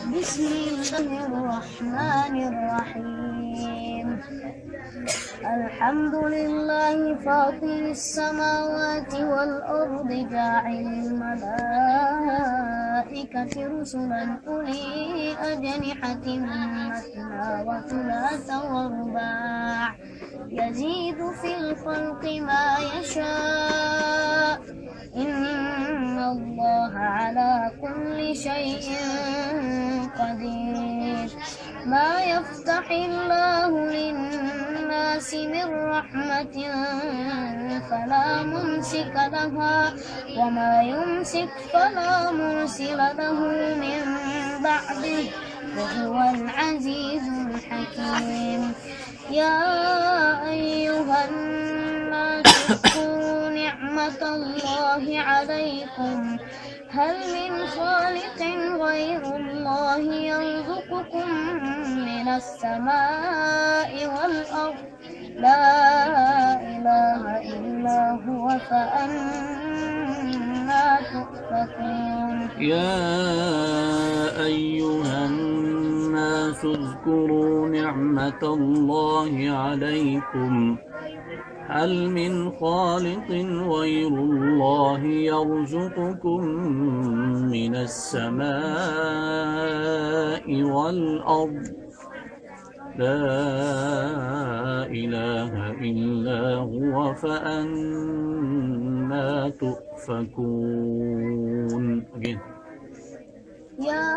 بسم الله الرحمن الرحيم. الحمد لله فاطر السماوات والأرض جاعل الملائكة رسلا أولي أجنحة مثنى وثلاث ورباع يزيد في الخلق ما يشاء إن الله على كل شيء قدير. ما يفتح الله للناس من رحمة فلا ممسك لها وما يمسك فلا مرسل له من بعده وهو العزيز الحكيم. يا أيها الناس اذكروا نعمة الله عليكم هل من خالق غير الله يرزقكم من السماء والأرض لا إله إلا هو فأنا تؤفكون. يا أيها الناس اذكروا نعمة الله عليكم هل من خالق غير الله يرزقكم من السماء والأرض لا إله إلا هو فأنا تؤفكون. Again. يا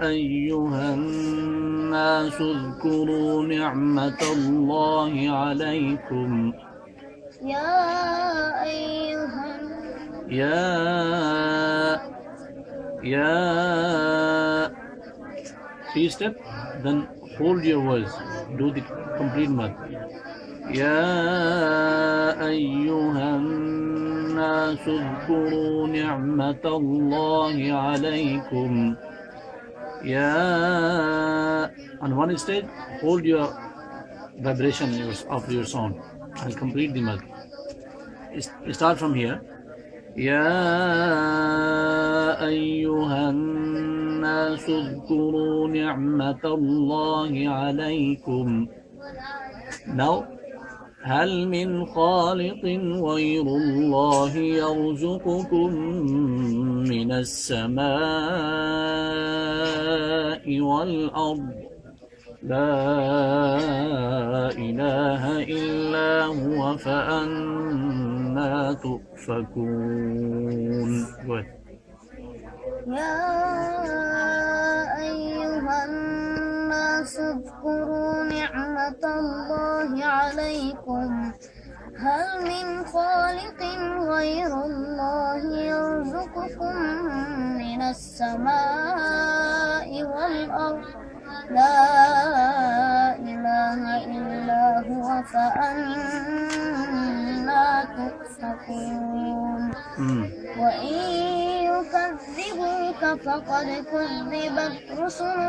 أيها الناس اذكروا نعمة الله عليكم three step, then hold your words, do the complete mad. يا أيها الناس اذكروا نعمة الله عليكم on one stage hold your vibration of your sound and complete the mad. Start from here. يا أيها الناس اذكروا نعمة الله عليكم. Now هل من خالق غير الله يرزقكم من السماء والأرض لا إله إلا هو فأنا تؤفكون. يا أيها الناس اذكروا نعمة الله عليكم هل من خالق غير الله يرزقكم من السماء والأرض لا إله إلا هو فأنا تؤفكون. وإن يكذبوك فقد كذبت رسل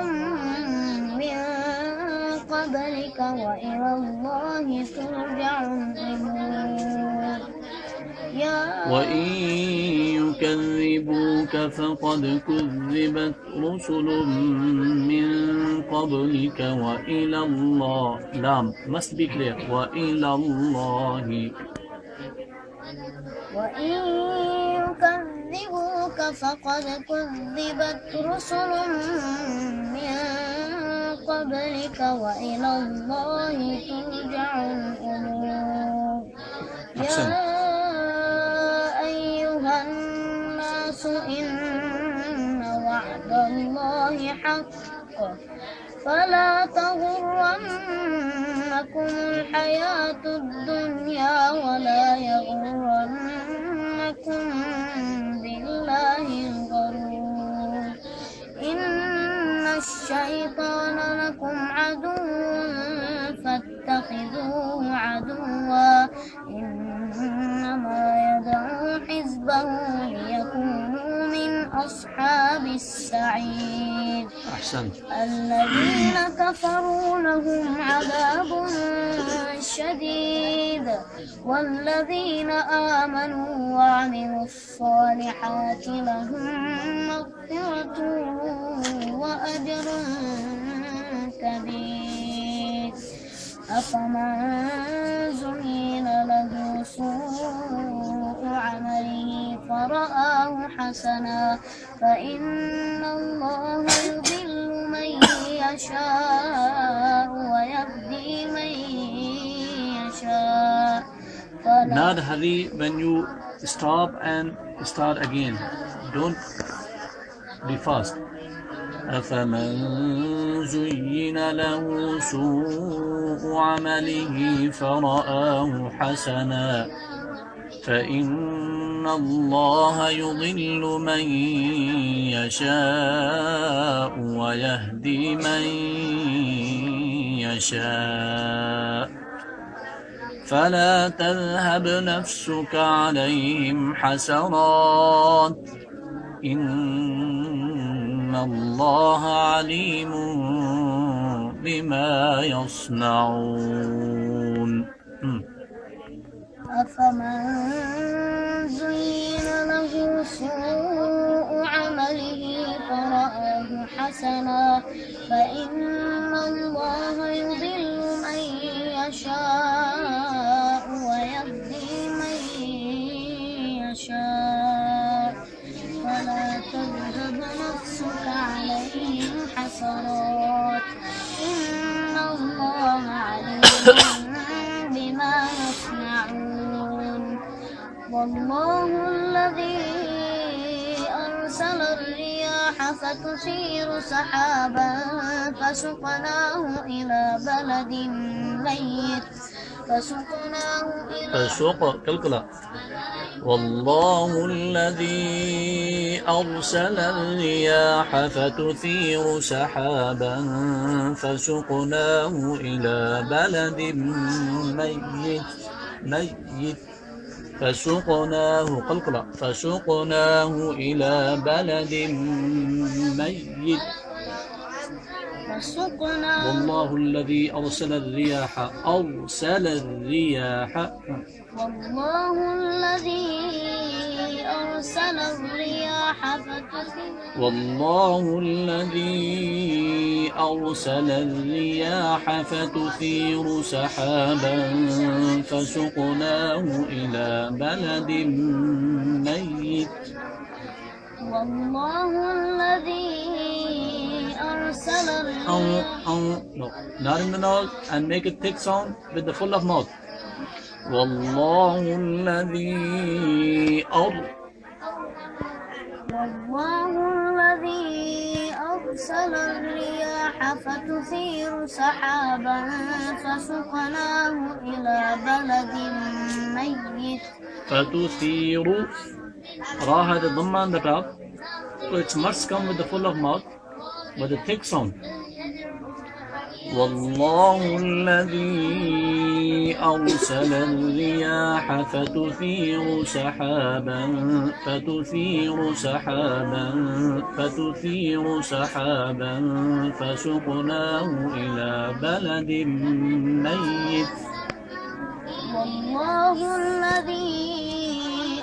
من قبلك وإلى الله ترجع الأمور. وإن يكذبوك فقد كذبت رسل من قبلك وإلى الله must be clear وإلى الله. وإن يكذبوك فقد كذبت رسل من قبلك وإلى الله ترجع الأمور. يا أيها الناس إن وعد الله حق فلا تغرنكم الحياة الدنيا ولا يغرنكم بالله الغرور. إن الشيطان لكم عدو فاتخذوه عدوا إنما يدعو حزبه ليكونوا من أصحاب السعير. أحسنت. الذين كفروا لهم عذاب الشديد والذين آمنوا وعملوا الصالحات لهم مغفرة وأجر كبير أفمن زين له سوء عمله فرآه حسنا فإن الله يضل من يشاء ويهدي من يشاء Not hurry when you stop and start again. Don't be fast. أفمن زين له سوء عمله فرآه حسنا فإن الله يضل من يشاء ويهدي من يشاء فلا تذهب نفسك عليهم حسرات إن الله عليم بما يصنعون. أفمن زين له سوء عمله فرآه حسنا فإن الله يضل من يشاء ويهدي من يشاء فلا تذهب نفسك عليهم حسرات إن الله عليم بما يصنعون والله الذي أرسل الرياح فتثير سحابا فسقناه إلى بلد ميت والله الذي أرسل الرياح فتثير سحابا فسقناه إلى بلد ميت فسقناه إلى بلد ميت والله الذي أرسل الرياح فتثير سحابا فسقناه إلى بلد ميت والله الذي أرسل No, not in the nose and make a thick sound with the full of mouth. والله الذي أرسل الرياح فتثير سحابا فسقناه إلى بلد ميت فتثير Ra had a dhamma on the top, so it must come with the full of mouth, with a thick sound. والله الذي أرسل الرياح فتثير سحابا فسقناه إلى بلد ميت والله الذي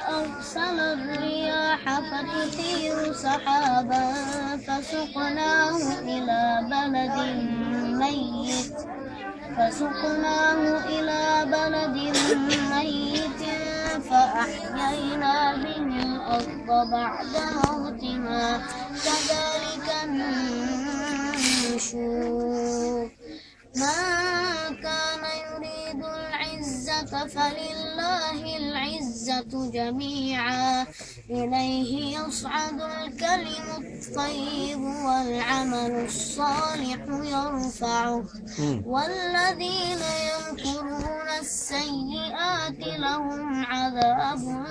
أرسل الرياح فتثير سحابا فسقناه إلى بلد ميت فأحيينا به الأرض بعد موتها كذلك النشور من كان يريد العزة فلله العزة جميعا إليه يصعد الكلم الطيب والعمل الصالح يرفعه والذين يمكرون السيئات لهم عذاب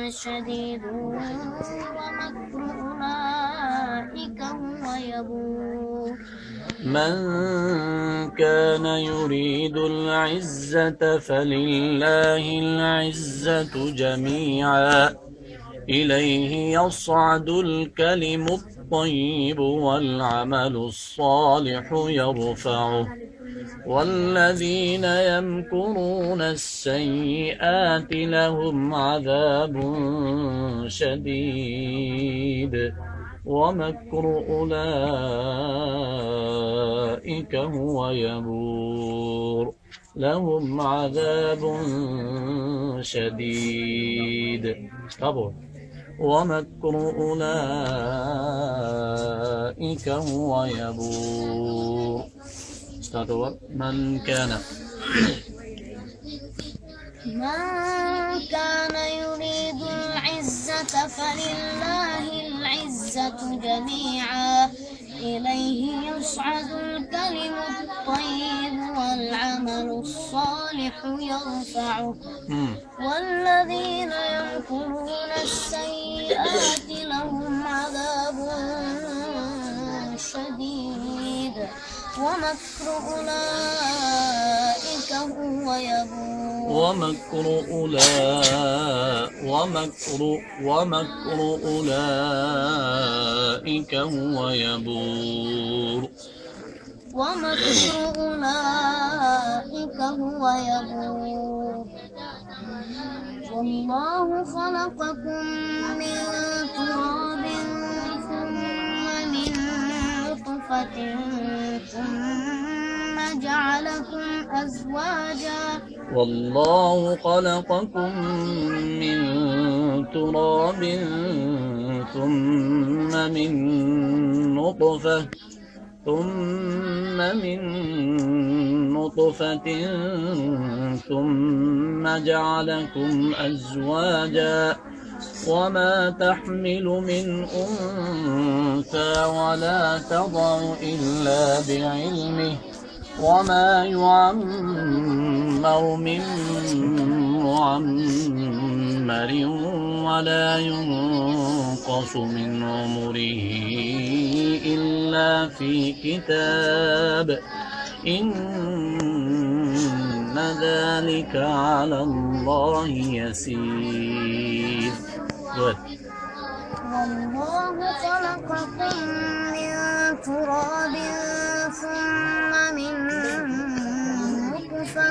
شديد ومكر أولئك هو يبور من كان يريد العزة فلله العزة جميعا إليه يصعد الكلم الطيب والعمل الصالح يرفعه والذين يمكرون السيئات لهم عذاب شديد ومكر أولئك هو يبور لهم عذاب شديد ومكر أولئك هو يبور. Start over. من كان يريد العزة فلله العزة جميعا إليه يصعد الكلم الطيب والعمل الصالح يرفعه والذين يمكرون السيئات لهم عذاب شديد ومكر أولئك هو يبور ومكر أولئك هو يبور والله خلقكم من تراب ثم من نطفة ثم جعلكم أزواجا والله خلقكم من تراب ثم من نطفة ثم جعلكم أزواجا وما تحمل من أنثى ولا تضع إلا بعلمه وما يعمر من معمر ولا ينقص من عمره إلا في كتاب إن ذلك على الله يسير. والله خلقكم من تراب ثم من نطفة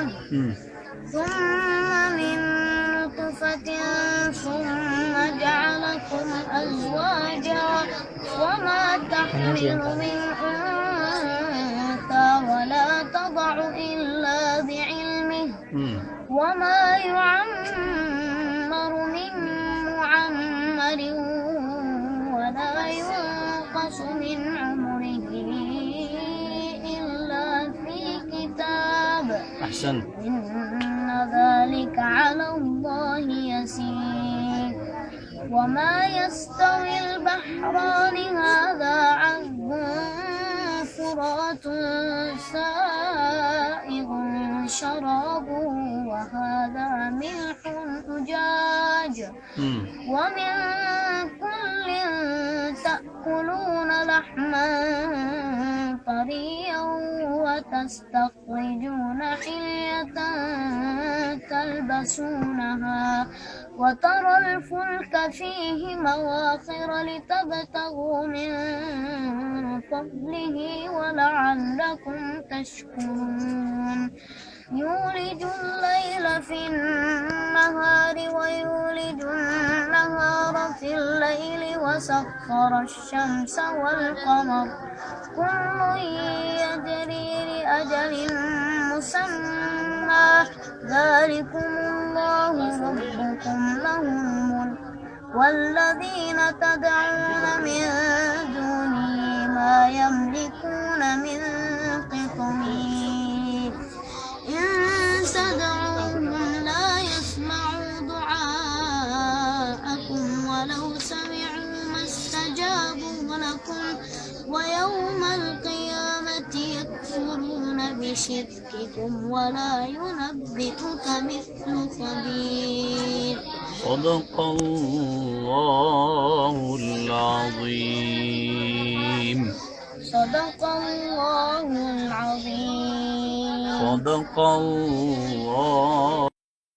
ثم جعلكم أزواجا وما تحمل من أنثى ولا تضع إلا بعلمه وما يعمر من معمر ولا ينقص من عمره إلا في كتاب أحسنت. إن ذلك على الله يسير. وما يستوي البحران هذا عذب فرات سائغ شرابه وهذا ملح أجاج ومن كل تأكلون لحما طريا وتستخرجون حلية تلبسونها وترى الفلك فيه مواخر لتبتغوا من فضله ولعلكم تشكرون. يولج الليل في النهار ويولج النهار في الليل وسخر الشمس والقمر كل يجري لأجل مسمى ذلكم الله ربكم له الملك والذين تدعون من دونه ما يملكون من قطمير إن تدعوهم لا يسمعوا دعاءكم ولو سمعوا ما استجابوا لكم ويوم القيامة يكفرون بشرككم ولا ينبئك مثل خبير. صدق الله العظيم. صدق الله العظيم. صدق الله